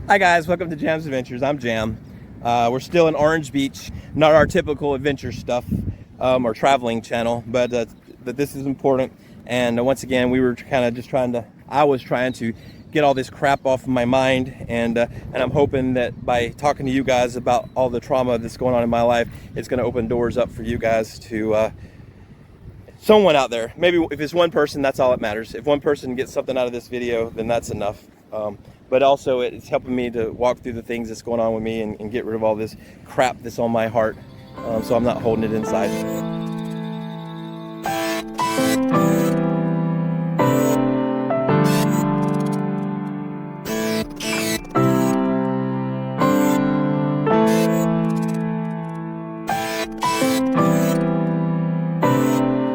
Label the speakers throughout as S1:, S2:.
S1: Hi guys, welcome to Jam's Adventures. I'm Jam. We're still in Orange Beach, not our typical adventure stuff or traveling channel, but this is important. And once again, we were kind of just I was trying to get all this crap off of my mind, and I'm hoping that by talking to you guys about all the trauma that's going on in my life, it's going to open doors up for you guys to someone out there. Maybe if it's one person, that's all that matters. If one person gets something out of this video, then that's enough. But also it's helping me to walk through the things that's going on with me and get rid of all this crap that's on my heart, so I'm not holding it inside.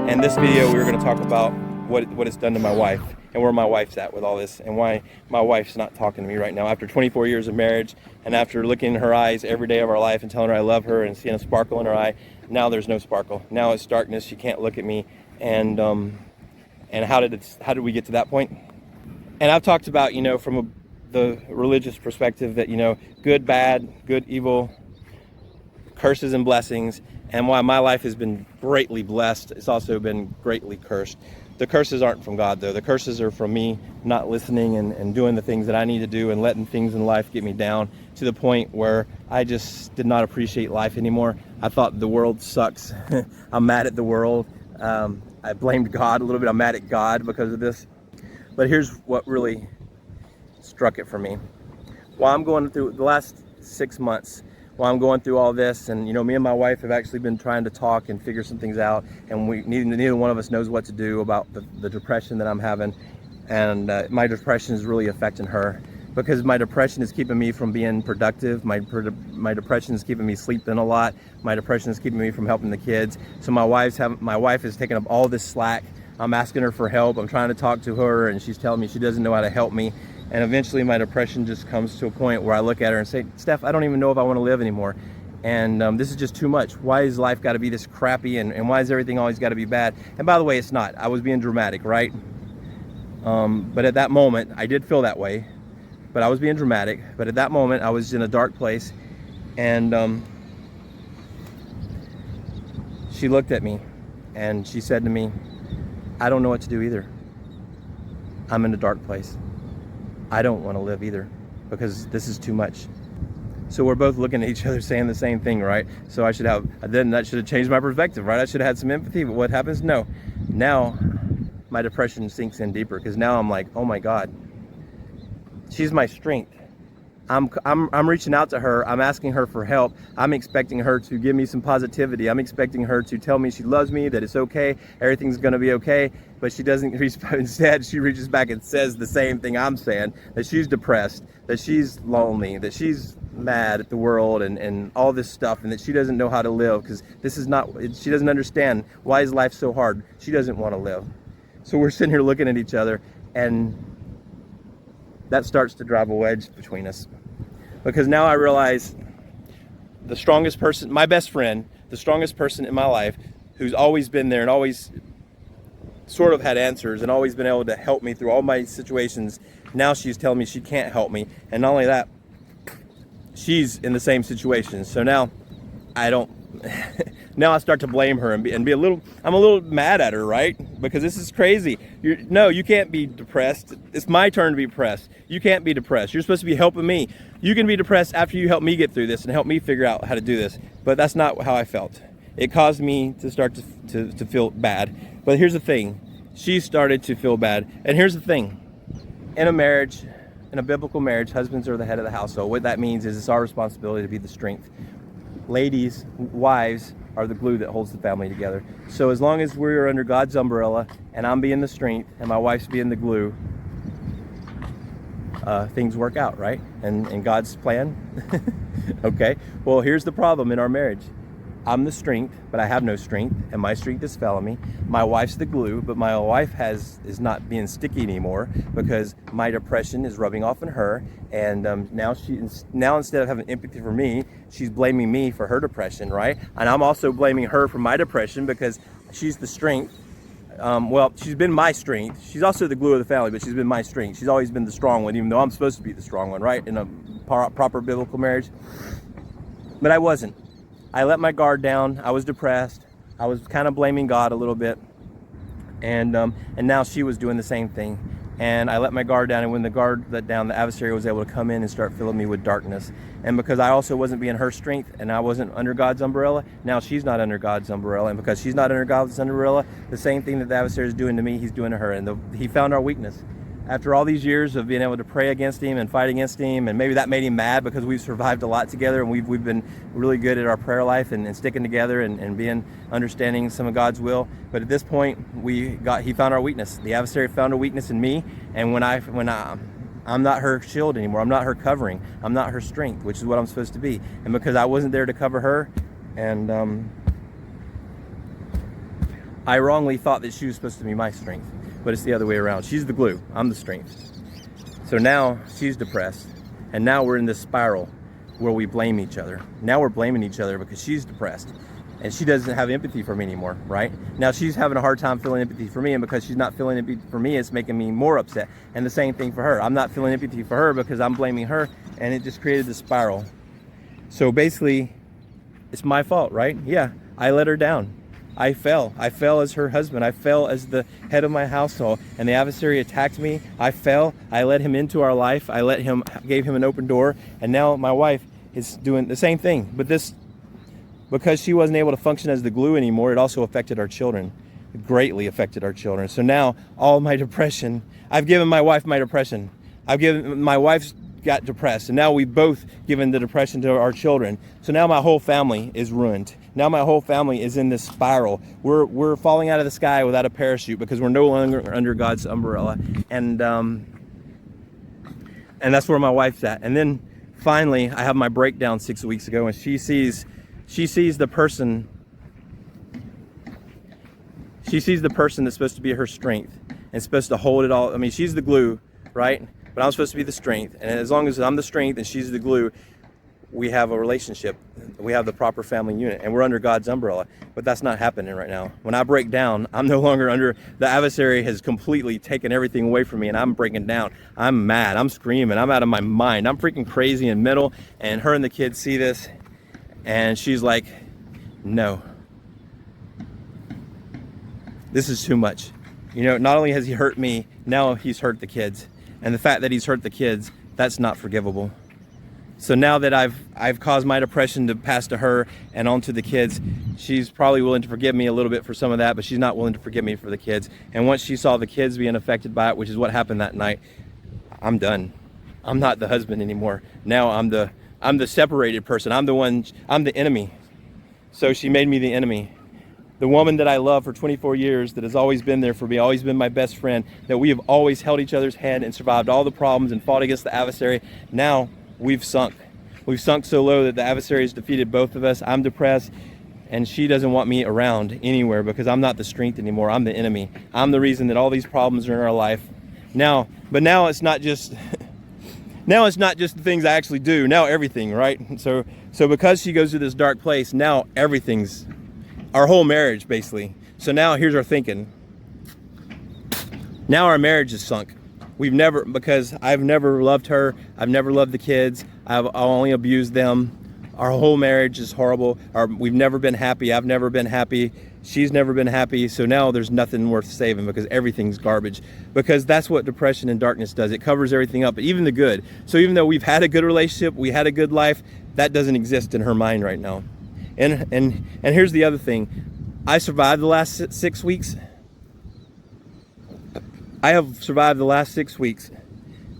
S1: In this video, we were going to talk about what it's done to my wife and where my wife's at with all this, and why my wife's not talking to me right now after 24 years of marriage, and after looking in her eyes every day of our life and telling her I love her and seeing a sparkle in her eye. Now there's no sparkle. Now it's darkness. She can't look at me. And how did we get to that point? And I've talked about, from the religious perspective, that good, bad, good, evil, curses and blessings, and why my life has been greatly blessed, it's also been greatly cursed. The curses aren't from God, though. The curses are from me not listening and doing the things that I need to do, and letting things in life get me down to the point where I just did not appreciate life anymore. I thought the world sucks. I'm mad at the world. I blamed God a little bit. I'm mad at God because of this. But here's what really struck it for me. While I'm going through the last 6 months, while I'm going through all this, and me and my wife have actually been trying to talk and figure some things out, and neither one of us knows what to do about the depression that I'm having, and my depression is really affecting her, because my depression is keeping me from being productive. My depression is keeping me sleeping a lot. My depression is keeping me from helping the kids. So my wife is taking up all this slack. I'm asking her for help. I'm trying to talk to her, and she's telling me she doesn't know how to help me. And eventually my depression just comes to a point where I look at her and say, Steph, I don't even know if I want to live anymore. And this is just too much. Why has life got to be this crappy? And why is everything always got to be bad? And by the way, it's not. I was being dramatic, right? But at that moment, I did feel that way. But I was being dramatic. But at that moment, I was in a dark place. And she looked at me and she said to me, I don't know what to do either. I'm in a dark place. I don't want to live either, because this is too much. So we're both looking at each other saying the same thing, right? So that should have changed my perspective, right? I should have had some empathy, but what happens? No. Now my depression sinks in deeper, because now I'm like, oh my God, she's my strength. I'm reaching out to her. I'm asking her for help. I'm expecting her to give me some positivity. I'm expecting her to tell me she loves me, that it's okay, everything's gonna be okay. But she doesn't respond. Instead, she reaches back and says the same thing I'm saying, that she's depressed, that she's lonely, that she's mad at the world and all this stuff, and that she doesn't know how to live, because she doesn't understand why is life so hard. She doesn't want to live. So we're sitting here looking at each other, and that starts to drive a wedge between us. Because now I realize the strongest person, my best friend, the strongest person in my life, who's always been there and always sort of had answers and always been able to help me through all my situations, now she's telling me she can't help me. And not only that, she's in the same situation. So now now I start to blame her and be I'm a little mad at her, right? Because this is crazy. No, you can't be depressed. It's my turn to be depressed. You can't be depressed. You're supposed to be helping me. You can be depressed after you help me get through this and help me figure out how to do this. But that's not how I felt. It caused me to start to feel bad. But here's the thing. She started to feel bad. And here's the thing. In a marriage, in a biblical marriage, husbands are the head of the household. What that means is it's our responsibility to be the strength. Ladies, wives, are the glue that holds the family together. So as long as we're under God's umbrella and I'm being the strength and my wife's being the glue, things work out, right? And God's plan. Okay, well, here's the problem in our marriage. I'm the strength, but I have no strength, and my strength is failing me. My wife's the glue, but my wife is not being sticky anymore, because my depression is rubbing off on her, and now instead of having empathy for me, she's blaming me for her depression, right? And I'm also blaming her for my depression, because she's the strength. Well, she's been my strength. She's also the glue of the family, but she's been my strength. She's always been the strong one, even though I'm supposed to be the strong one, right? In a proper biblical marriage. But I wasn't. I let my guard down. I was depressed. I was kind of blaming God a little bit. And now she was doing the same thing. And I let my guard down, and when the guard let down, the adversary was able to come in and start filling me with darkness. And because I also wasn't being her strength, and I wasn't under God's umbrella, now she's not under God's umbrella. And because she's not under God's umbrella, the same thing that the adversary is doing to me, he's doing to her. And he found our weakness. After all these years of being able to pray against him and fight against him, and maybe that made him mad because we've survived a lot together, and we've been really good at our prayer life and sticking together and being understanding some of God's will. But at this point, he found our weakness. The adversary found a weakness in me, and when I'm not her shield anymore, I'm not her covering, I'm not her strength, which is what I'm supposed to be. And because I wasn't there to cover her, and I wrongly thought that she was supposed to be my strength. But it's the other way around. She's the glue, I'm the strength. So now she's depressed, and now we're in this spiral where we blame each other. Now we're blaming each other because she's depressed, and she doesn't have empathy for me anymore, right? Now she's having a hard time feeling empathy for me, and because she's not feeling empathy for me, it's making me more upset. And the same thing for her. I'm not feeling empathy for her because I'm blaming her, and it just created this spiral. So basically, it's my fault, right? Yeah, I let her down. I fell as her husband. I fell as the head of my household, and the adversary attacked me. I fell. I let him into our life. Gave him an open door, and now my wife is doing the same thing. But because she wasn't able to function as the glue anymore, it also affected our children. It greatly affected our children. So now all my depression, I've given my wife my depression. My wife's got depressed, and now we've both given the depression to our children. So now my whole family is ruined. Now my whole family is in this spiral. We're falling out of the sky without a parachute because we're no longer under God's umbrella. And that's where my wife's at. And then finally I have my breakdown 6 weeks ago, and she sees the person that's supposed to be her strength and supposed to hold it all. I mean, she's the glue, right? But I'm supposed to be the strength. And as long as I'm the strength and she's the glue, we have a relationship. We have the proper family unit, and we're under God's umbrella. But that's not happening right now. When I break down, I'm no longer under, the adversary has completely taken everything away from me, and I'm breaking down. I'm mad, I'm screaming, I'm out of my mind. I'm freaking crazy and mental, and her and the kids see this, and she's like, no. This is too much. You know, not only has he hurt me, now he's hurt the kids. And the fact that he's hurt the kids, that's not forgivable. So now that I've caused my depression to pass to her and on to the kids, she's probably willing to forgive me a little bit for some of that, but she's not willing to forgive me for the kids. And once she saw the kids being affected by it, which is what happened that night, I'm done. I'm not the husband anymore. Now I'm the separated person. I'm the enemy. So she made me the enemy. The woman that I love for 24 years, that has always been there for me, always been my best friend, that we have always held each other's hand and survived all the problems and fought against the adversary. Now we've sunk. We've sunk so low that the adversary has defeated both of us. I'm depressed, and she doesn't want me around anywhere because I'm not the strength anymore. I'm the enemy. I'm the reason that all these problems are in our life. Now it's not just now it's not just the things I actually do. Now everything, right? So because she goes to this dark place, now everything's our whole marriage, basically. So now here's our thinking. Now our marriage is sunk. Because I've never loved her. I've never loved the kids. I've only abused them. Our whole marriage is horrible. We've never been happy. I've never been happy. She's never been happy. So now there's nothing worth saving because everything's garbage. Because that's what depression and darkness does. It covers everything up, even the good. So even though we've had a good relationship, we had a good life, that doesn't exist in her mind right now. And here's the other thing. I survived the last 6 weeks. I have survived the last 6 weeks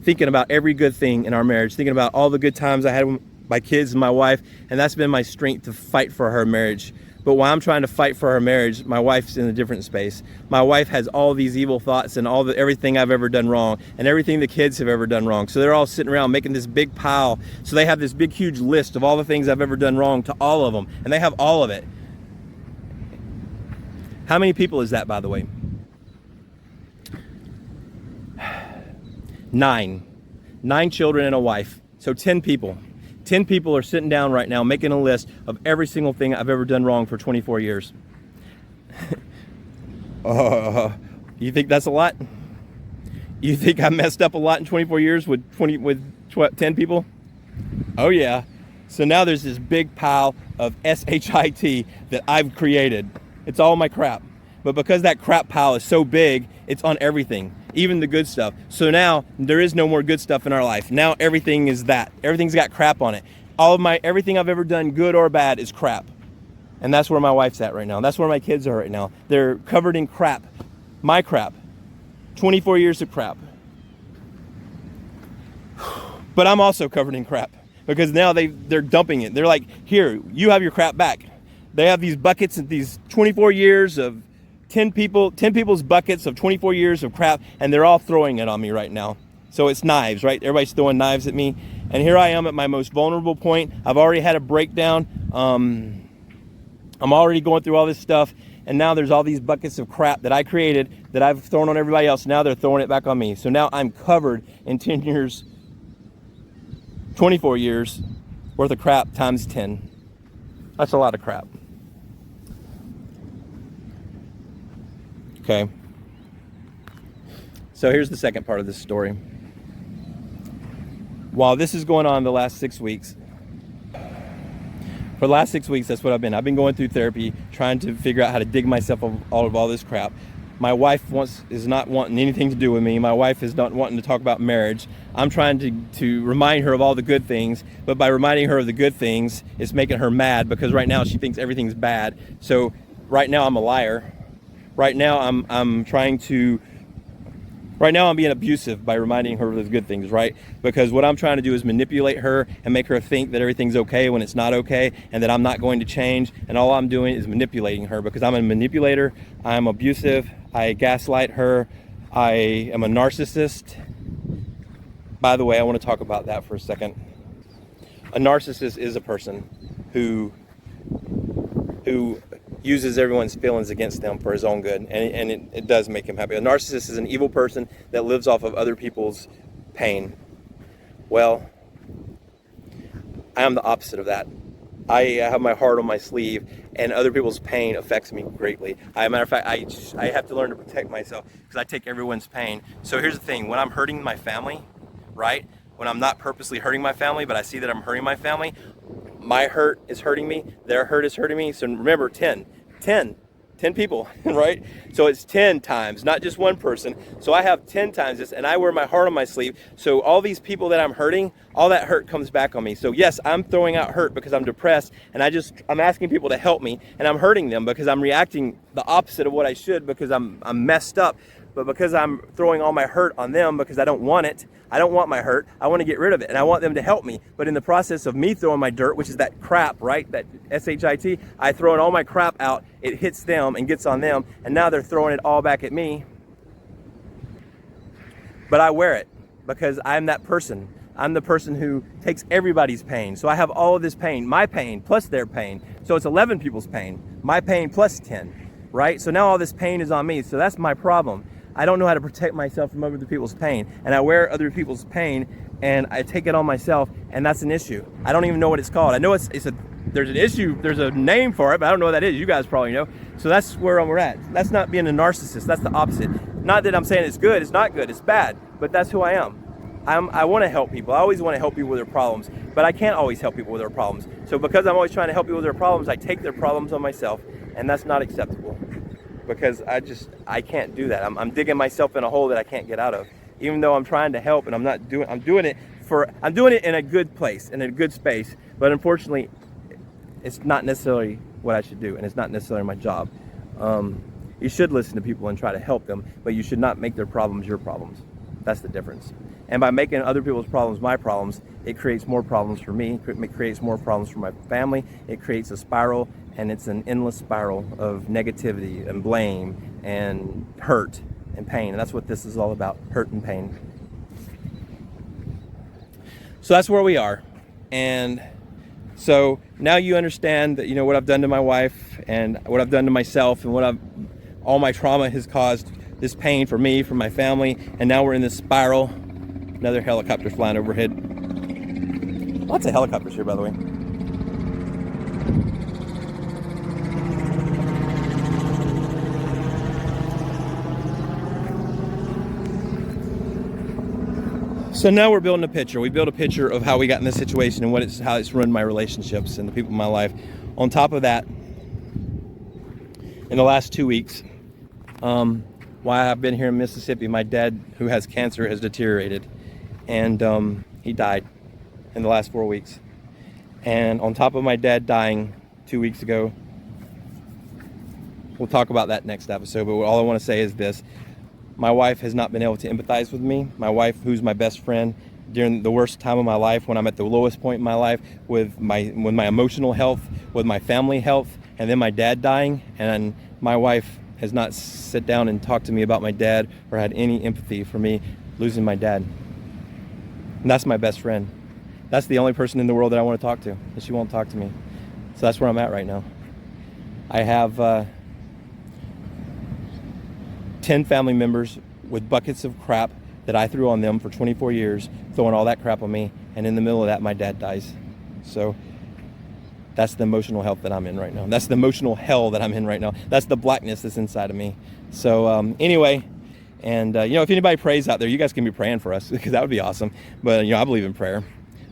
S1: thinking about every good thing in our marriage, thinking about all the good times I had with my kids and my wife, and that's been my strength to fight for her marriage. But while I'm trying to fight for her marriage, my wife's in a different space. My wife has all these evil thoughts and everything I've ever done wrong and everything the kids have ever done wrong. So they're all sitting around making this big pile. So they have this big, huge list of all the things I've ever done wrong to all of them, and they have all of it. How many people is that, by the way? 9 children and a wife. So 10 people. 10 people are sitting down right now making a list of every single thing I've ever done wrong for 24 years. You think that's a lot? You think I messed up a lot in 24 years with 10 people? Oh yeah. So now there's this big pile of SHIT that I've created. It's all my crap. But because that crap pile is so big, it's on everything, even the good stuff. So now there is no more good stuff in our life. Now everything is that. Everything's got crap on it. Everything I've ever done, good or bad, is crap. And that's where my wife's at right now. That's where my kids are right now. They're covered in crap. My crap. 24 years of crap. But I'm also covered in crap because now they're dumping it. They're like, here, you have your crap back. They have these buckets and these 24 years of 10 people's buckets of 24 years of crap, and they're all throwing it on me right now. So it's knives, right? Everybody's throwing knives at me. And here I am at my most vulnerable point. I've already had a breakdown. I'm already going through all this stuff. And now there's all these buckets of crap that I created that I've thrown on everybody else. Now they're throwing it back on me. So now I'm covered in 10 years, 24 years worth of crap times 10. That's a lot of crap. Okay. So here's the second part of this story. While this is going on the last 6 weeks, for the last 6 weeks, that's what I've been going through therapy, trying to figure out how to dig myself out of all this crap. My wife is not wanting anything to do with me. My wife is not wanting to talk about marriage. I'm trying to remind her of all the good things, but by reminding her of the good things, it's making her mad because right now she thinks everything's bad. So right now I'm a liar. Right now Right now I'm being abusive by reminding her of the good things, right? Because what I'm trying to do is manipulate her and make her think that everything's okay when it's not okay and that I'm not going to change. And all I'm doing is manipulating her because I'm a manipulator. I'm abusive. I gaslight her. I am a narcissist. By the way, I want to talk about that for a second. A narcissist is a person who uses everyone's feelings against them for his own good, and it does make him happy. A narcissist is an evil person that lives off of other people's pain. Well, I am the opposite of that. I have my heart on my sleeve, and other people's pain affects me greatly. As a matter of fact, I have to learn to protect myself because I take everyone's pain. So here's the thing, when I'm hurting my family, right? When I'm not purposely hurting my family, but I see that I'm hurting my family, my hurt is hurting me, their hurt is hurting me. So remember, 10 people, right? So it's 10 times, not just one person. So I have 10 times this, and I wear my heart on my sleeve. So all these people that I'm hurting, all that hurt comes back on me. So yes, I'm throwing out hurt because I'm depressed, and I'm asking people to help me, and I'm hurting them because I'm reacting the opposite of what I should because I'm messed up. But because I'm throwing all my hurt on them because I don't want it, I don't want my hurt, I want to get rid of it, and I want them to help me. But in the process of me throwing my dirt, which is that crap, right, that SHIT, I throwing all my crap out, it hits them and gets on them, and now they're throwing it all back at me. But I wear it because I'm that person. I'm the person who takes everybody's pain. So I have all of this pain, my pain plus their pain. So it's 11 people's pain, my pain plus 10, right? So now all this pain is on me. So that's my problem. I don't know how to protect myself from other people's pain, and I wear other people's pain, and I take it on myself, and that's an issue. I don't even know what it's called. I know there's an issue, there's a name for it, but I don't know what that is. You guys probably know. So that's where we're at. That's not being a narcissist. That's the opposite. Not that I'm saying it's good. It's not good. It's bad. But that's who I am. I want to help people. I always want to help people with their problems, but I can't always help people with their problems. So because I'm always trying to help people with their problems, I take their problems on myself, and that's not acceptable. Because I can't do that. I'm digging myself in a hole that I can't get out of. Even though I'm trying to help, and I'm doing it in a good place, in a good space. But unfortunately, it's not necessarily what I should do, and it's not necessarily my job. You should listen to people and try to help them, but you should not make their problems your problems. That's the difference. And by making other people's problems my problems, it creates more problems for me. It creates more problems for my family. It creates a spiral. And it's an endless spiral of negativity and blame and hurt and pain. And that's what this is all about, hurt and pain. So that's where we are. And so now you understand that, what I've done to my wife and what I've done to myself and all my trauma has caused this pain for me, for my family. And now we're in this spiral. Another helicopter flying overhead. Lots of helicopters here, by the way. So now we're building a picture. We built a picture of how we got in this situation and how it's ruined my relationships and the people in my life. On top of that, in the last 2 weeks, while I've been here in Mississippi, my dad, who has cancer, has deteriorated, and he died in the last 4 weeks. And on top of my dad dying 2 weeks ago, we'll talk about that next episode, but all I want to say is this. My wife has not been able to empathize with me. My wife, who's my best friend during the worst time of my life, when I'm at the lowest point in my life, with my emotional health, with my family health, and then my dad dying, and my wife has not sat down and talked to me about my dad or had any empathy for me losing my dad. And that's my best friend. That's the only person in the world that I want to talk to, and she won't talk to me. So that's where I'm at right now. I have 10 family members with buckets of crap that I threw on them for 24 years, throwing all that crap on me, and in the middle of that, my dad dies. So that's the emotional health that I'm in right now. That's the emotional hell that I'm in right now. That's the blackness that's inside of me. So anyway, and if anybody prays out there, you guys can be praying for us, because that would be awesome. But I believe in prayer.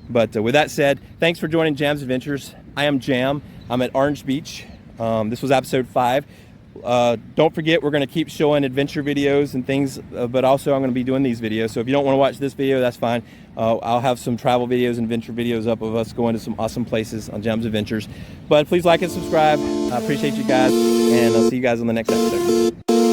S1: But with that said, thanks for joining Jam's Adventures. I am Jam. I'm at Orange Beach. This was episode 5. Don't forget, we're going to keep showing adventure videos and things, but also I'm going to be doing these videos. So if you don't want to watch this video, that's fine. I'll have some travel videos and adventure videos up of us going to some awesome places on Jam's Adventures. But please like and subscribe. I appreciate you guys, and I'll see you guys on the next episode.